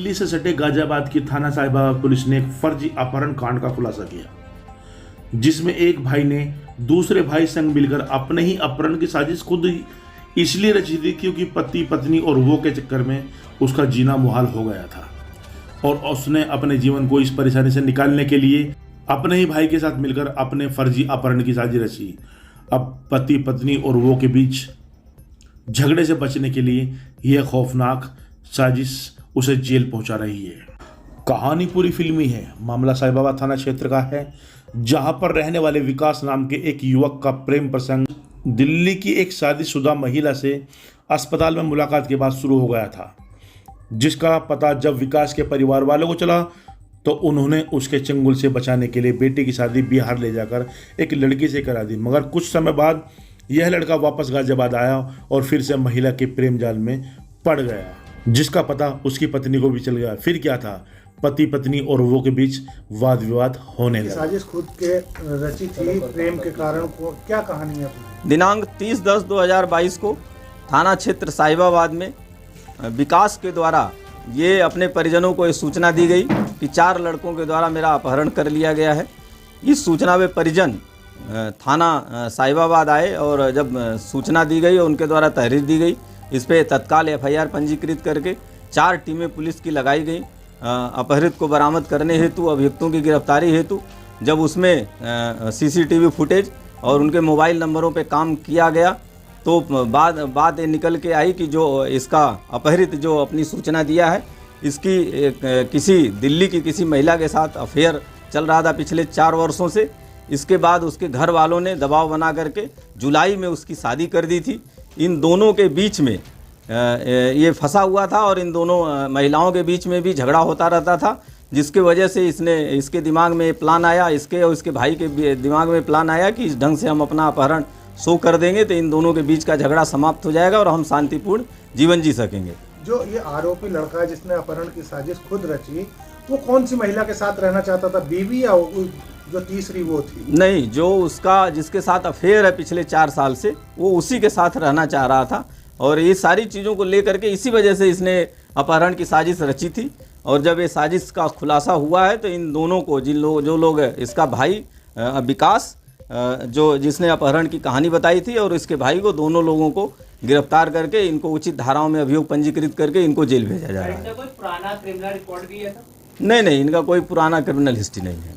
दिल्ली से सटे गाजियाबाद की थाना साहिबा पुलिस ने एक फर्जी अपहरण कांड का खुलासा किया, जिसमें एक भाई ने दूसरे भाई संग मिलकर अपने ही अपहरण की साजिश खुद इसलिए रची थी क्योंकि पति पत्नी और वो के चक्कर में उसका जीना मुहाल हो गया था और उसने अपने जीवन को इस परेशानी से निकालने के लिए अपने ही भाई के साथ मिलकर अपने फर्जी अपहरण की साजिश रची। अब पति पत्नी और वो के बीच झगड़े से बचने के लिए यह खौफनाक साजिश उसे जेल पहुंचा रही है। कहानी पूरी फिल्मी है। मामला साहिबाबाद थाना क्षेत्र का है, जहां पर रहने वाले विकास नाम के एक युवक का प्रेम प्रसंग दिल्ली की एक शादीशुदा महिला से अस्पताल में मुलाकात के बाद शुरू हो गया था, जिसका पता जब विकास के परिवार वालों को चला तो उन्होंने उसके चंगुल से बचाने के लिए बेटी की शादी बिहार ले जाकर एक लड़की से करा दी। मगर कुछ समय बाद यह लड़का वापस गाजियाबाद आया और फिर से महिला के प्रेम जाल में पड़ गया, जिसका पता उसकी पत्नी को भी चल गया। फिर क्या था, पति पत्नी और वो के बीच वाद विवाद होने लगा। साजिश खुद के रची थी प्रेम के कारण को, क्या कहानी है? दिनांक 30/10/2022 को थाना क्षेत्र साहिबाबाद में विकास के द्वारा ये अपने परिजनों को ये सूचना दी गई कि 4 लड़कों के द्वारा मेरा अपहरण कर लिया गया है। इस सूचना पे परिजन थाना साहिबाबाद आए और जब सूचना दी गई और उनके द्वारा तहरीर दी गई, इस पे तत्काल FIR पंजीकृत करके 4 टीमें पुलिस की लगाई गई अपहरित को बरामद करने हेतु, अभियुक्तों की गिरफ्तारी हेतु। जब उसमें CCTV फुटेज और उनके मोबाइल नंबरों पे काम किया गया तो बात ये निकल के आई कि जो इसका अपहरित जो अपनी सूचना दिया है, इसकी किसी दिल्ली की किसी महिला के साथ अफेयर चल रहा था पिछले 4 वर्षों से। इसके बाद उसके घर वालों ने दबाव बना करके जुलाई में उसकी शादी कर दी थी। इन दोनों के बीच में ये फंसा हुआ था और इन दोनों महिलाओं के बीच में भी झगड़ा होता रहता था, जिसके वजह से इसके दिमाग में प्लान आया, इसके और इसके भाई के दिमाग में प्लान आया कि इस ढंग से हम अपना अपहरण शो कर देंगे तो इन दोनों के बीच का झगड़ा समाप्त हो जाएगा और हम शांतिपूर्ण जीवन जी सकेंगे। जो ये आरोपी लड़का है जिसने अपहरण की साजिश खुद रची, वो कौन सी महिला के साथ रहना चाहता था, बीवी या जो तीसरी वो थी? नहीं, जो उसका जिसके साथ अफेयर है पिछले 4 साल से, वो उसी के साथ रहना चाह रहा था और ये सारी चीज़ों को लेकर के इसी वजह से इसने अपहरण की साजिश रची थी। और जब ये साजिश का खुलासा हुआ है तो इन दोनों को जो लोग इसका भाई विकास जिसने अपहरण की कहानी बताई थी और इसके भाई को, दोनों लोगों को गिरफ्तार करके इनको उचित धाराओं में अभियोग पंजीकृत करके इनको जेल भेजा जा रहा है। कोई पुराना क्रिमिनल रिकॉर्ड भी है? नहीं, इनका कोई पुराना क्रिमिनल हिस्ट्री नहीं है।